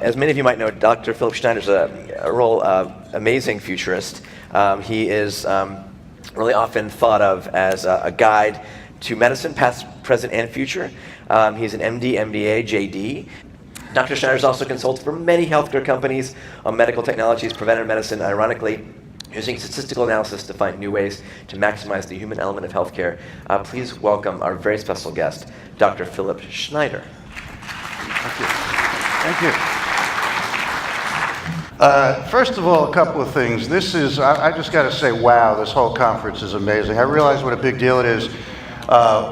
As many of you might know, Dr. Philip Schneider is a real amazing futurist. He is really often thought of as a guide to medicine, past, present, and future. He's an MD, MBA, JD. Dr. Schneider is also consulted for many healthcare companies on medical technologies, preventive medicine, ironically, using statistical analysis to find new ways to maximize the human element of healthcare. Please welcome our very special guest, Dr. Philip Schneider. Thank you. Thank you. First of all, a couple of things. I just got to say, wow, this whole conference is amazing. I realize what a big deal it is.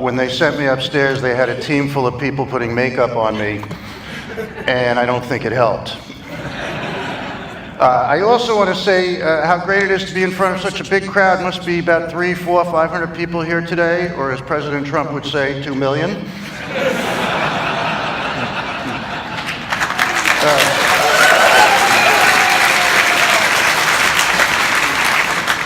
When they sent me upstairs, they had a team full of people putting makeup on me, and I don't think it helped. I also want to say how great it is to be in front of such a big crowd. Must be about 300, 400, 500 people here today, or as President Trump would say, 2 million.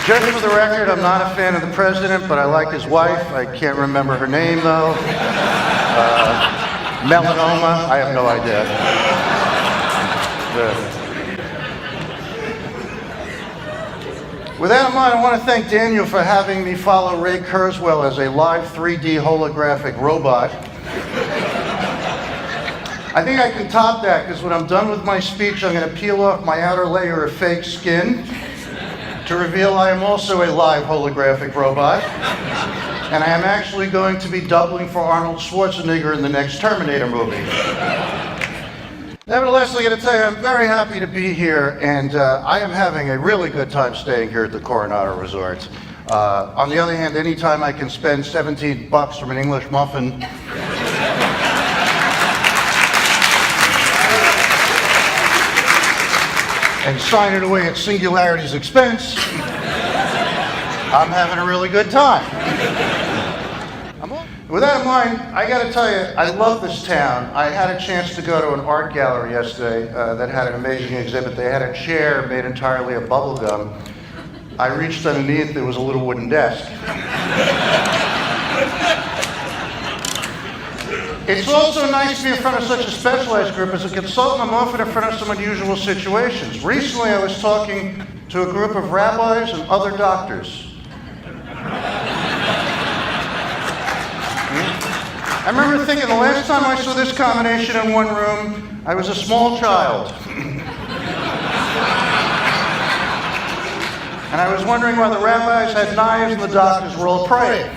Just for the record, I'm not a fan of the president, but I like his wife. I can't remember her name, though. Melanoma? I have no idea. With that in mind, I want to thank Daniel for having me follow Ray Kurzweil as a live 3D holographic robot. I think I can top that, because when I'm done with my speech, I'm going to peel off my outer layer of fake skin to reveal I am also a live holographic robot. And I am actually going to be doubling for Arnold Schwarzenegger in the next Terminator movie. Nevertheless, I got to tell you, I'm very happy to be here, and I am having a really good time staying here at the Coronado Resort. On the other hand, anytime I can spend $17 from an English muffin and sign it away at Singularity's expense, I'm having a really good time. With that in mind, I got to tell you, I love this town. I had a chance to go to an art gallery yesterday that had an amazing exhibit. They had a chair made entirely of bubble gum. I reached underneath, there was a little wooden desk. It's also nice to be in front of such a specialized group. As a consultant, I'm often in front of some unusual situations. Recently, I was talking to a group of rabbis and other doctors. I remember thinking the last time I saw this combination in one room, I was a small child. And I was wondering why the rabbis had knives and the doctors were all praying.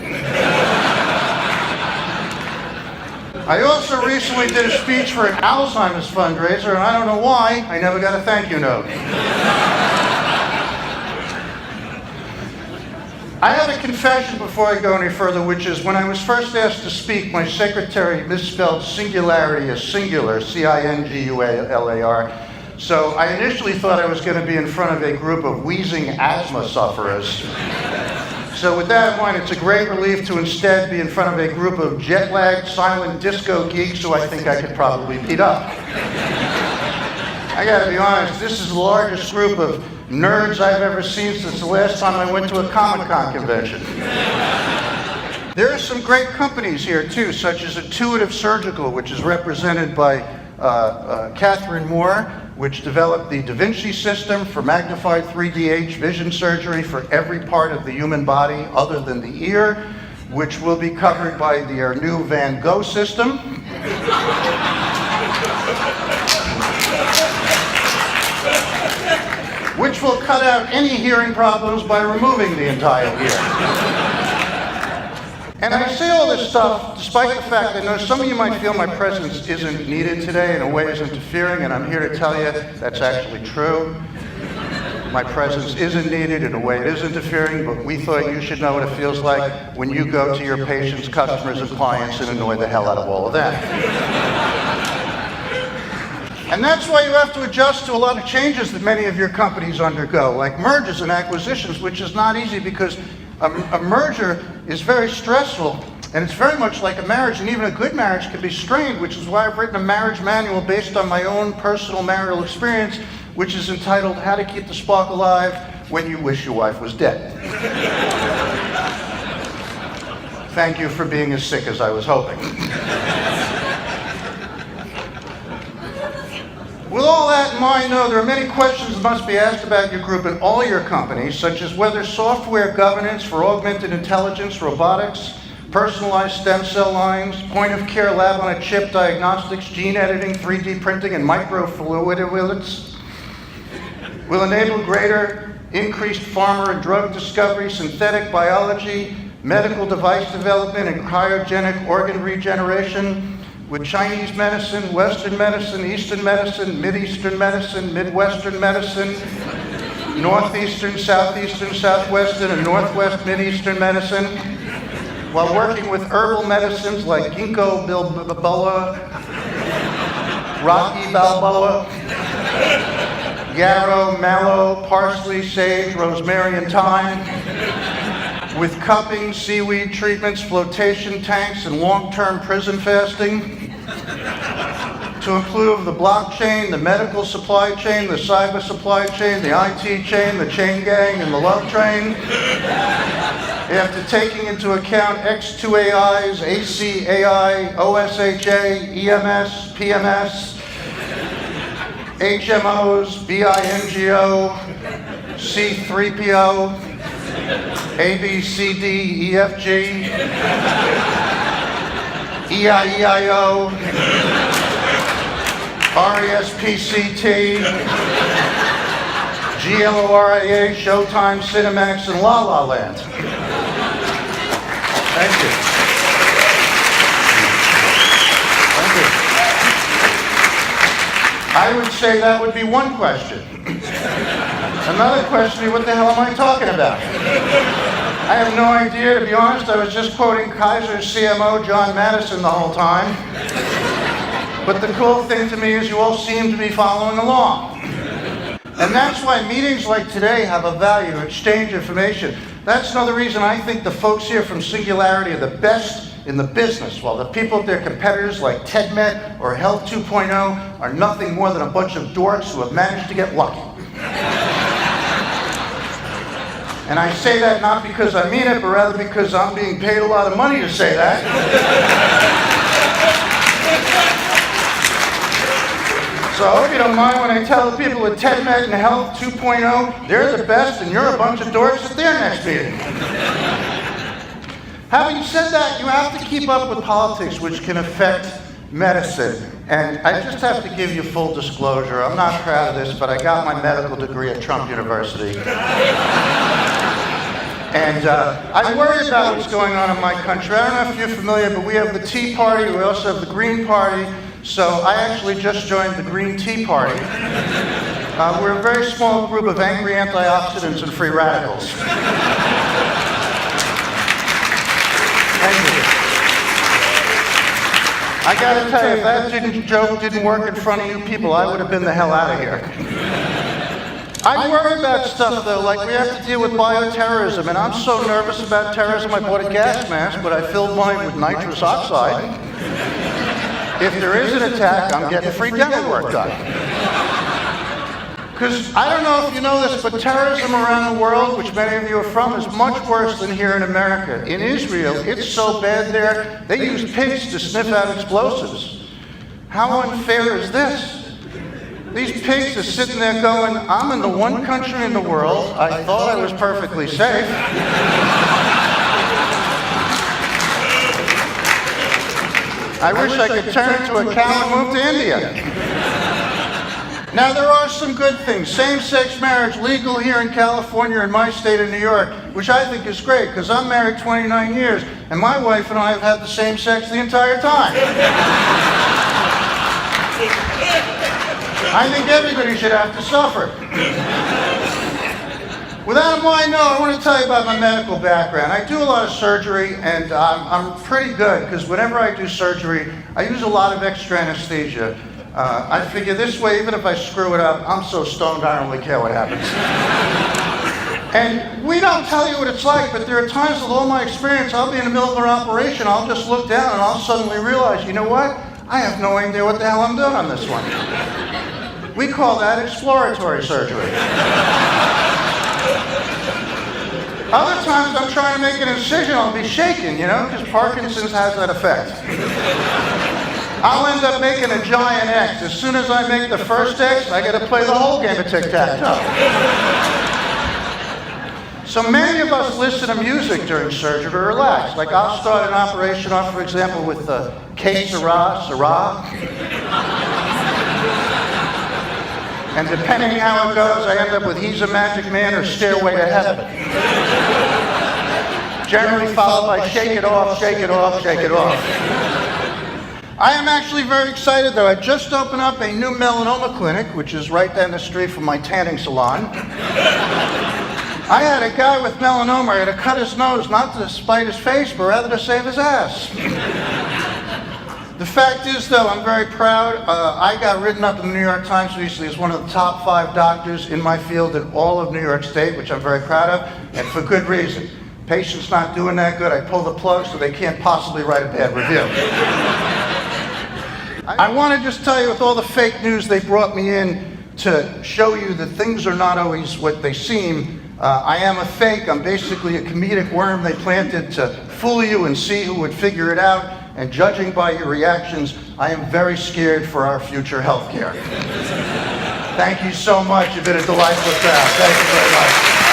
I also recently did a speech for an Alzheimer's fundraiser, and I don't know why, I never got a thank you note. I have a confession before I go any further, which is when I was first asked to speak, my secretary misspelled singularity as singular, C-I-N-G-U-A-L-A-R. So I initially thought I was going to be in front of a group of wheezing asthma sufferers. So with that in mind, it's a great relief to instead be in front of a group of jet-lagged, silent disco geeks who I think I could probably beat up. I gotta be honest, this is the largest group of nerds I've ever seen since the last time I went to a Comic-Con convention. There are some great companies here too, such as Intuitive Surgical, which is represented by Catherine Moore, which developed the Da Vinci system for magnified 3D vision surgery for every part of the human body other than the ear, which will be covered by their new Van Gogh system. Which will cut out any hearing problems by removing the entire ear. And I say all this stuff despite the fact that I know some of you might feel my presence isn't needed today, in a way is interfering, and I'm here to tell you that's actually true. My presence isn't needed, in a way it is interfering, but we thought you should know what it feels like when you go to your patients, customers, and clients and annoy the hell out of all of them. And that's why you have to adjust to a lot of changes that many of your companies undergo, like mergers and acquisitions, which is not easy because a merger is very stressful, and it's very much like a marriage, and even a good marriage can be strained, which is why I've written a marriage manual based on my own personal marital experience, which is entitled How to Keep the Spark Alive When You Wish Your Wife Was Dead. Thank you for being as sick as I was hoping. With all that in mind, though, there are many questions that must be asked about your group and all your companies, such as whether software governance for augmented intelligence, robotics, personalized stem cell lines, point-of-care lab-on-a-chip diagnostics, gene editing, 3D printing, and microfluidics will enable greater increased pharma and drug discovery, synthetic biology, medical device development, and cryogenic organ regeneration, with Chinese medicine, Western medicine, Eastern medicine, Mideastern medicine, Midwestern medicine, Northeastern, Southeastern, Southwestern, and Northwest Mideastern medicine, while working with herbal medicines like ginkgo biloba, rocky balboa, yarrow, mallow, parsley, sage, rosemary, and thyme, with cupping, seaweed treatments, flotation tanks, and long-term prison fasting, to improve the blockchain, the medical supply chain, the cyber supply chain, the IT chain, the chain gang, and the love train. After taking into account X2AIs, ACAI, OSHA, EMS, PMS, HMOs, BINGO, C3PO, ABCDEFG, EIEIO, RESPCT, GLORIA, Showtime, Cinemax, and La La Land. Thank you. Thank you. I would say that would be one question. Another question would be, what the hell am I talking about? I have no idea, to be honest. I was just quoting Kaiser's CMO, John Madison, the whole time. But the cool thing to me is you all seem to be following along. And that's why meetings like today have a value, exchange information. That's another reason I think the folks here from Singularity are the best in the business, while the people at their competitors like TEDMED or Health 2.0 are nothing more than a bunch of dorks who have managed to get lucky. And I say that not because I mean it, but rather because I'm being paid a lot of money to say that. So I hope you don't mind when I tell the people at TEDMED and Health 2.0, they're the best and you're a bunch of dorks at their next meeting. Having said that, you have to keep up with politics, which can affect medicine. And I just have to give you full disclosure. I'm not proud of this, but I got my medical degree at Trump University. And I worry about what's going on in my country. I don't know if you're familiar, but we have the Tea Party. We also have the Green Party. So I actually just joined the Green Tea Party. We're a very small group of angry antioxidants and free radicals. Thank you. I gotta tell you, if that joke didn't work in front of you people, I would have been the hell out of here. I worry about stuff though, like we have to deal with bioterrorism, and I'm so nervous about terrorism I bought a gas mask, but I filled mine with nitrous oxide. If there is an attack, I'm getting free dental work done. Because I don't know if you know this, but terrorism around the world, which many of you are from, is much worse than here in America. In Israel, it's so bad there, they use pigs to sniff out explosives. How unfair is this? These pigs are sitting there going, I'm in the one country in the world, I thought I was perfectly safe. I wish I could turn into a cow and move to India. Now, there are some good things. Same-sex marriage legal here in California and my state of New York, which I think is great, because I'm married 29 years, and my wife and I have had the same sex the entire time. I think everybody should have to suffer. With that in mind, no, I want to tell you about my medical background. I do a lot of surgery, and I'm pretty good, because whenever I do surgery, I use a lot of extra anesthesia. I figure this way, even if I screw it up, I'm so stoned I don't really care what happens. And we don't tell you what it's like, but there are times with all my experience, I'll be in the middle of an operation, I'll just look down and I'll suddenly realize, you know what? I have no idea what the hell I'm doing on this one. We call that exploratory surgery. Other times I'm trying to make an incision, I'll be shaking, you know, because Parkinson's has that effect. I'll end up making a giant X. As soon as I make the first X, I got to play the whole game of tic-tac-toe. So many of us listen to music during surgery to relax. Like I'll start an operation off, for example, with Que Sera, Sera. And depending how it goes, I end up with He's a Magic Man or Stairway to Heaven. Generally followed by Shake It Off, Shake It Off, Shake It Off. I am actually very excited though. I just opened up a new melanoma clinic, which is right down the street from my tanning salon. I had a guy with melanoma. I had to cut his nose, not to spite his face, but rather to save his ass. The fact is, though, I'm very proud. I got written up in the New York Times recently as one of the top 5 doctors in my field in all of New York State, which I'm very proud of, and for good reason. Patient's not doing that good. I pull the plug so they can't possibly write a bad review. I want to just tell you, with all the fake news they brought me in to show you that things are not always what they seem. I am a fake. I'm basically a comedic worm they planted to fool you and see who would figure it out. And judging by your reactions, I am very scared for our future health care. Thank you so much. You've been a delightful crowd. Thank you very much.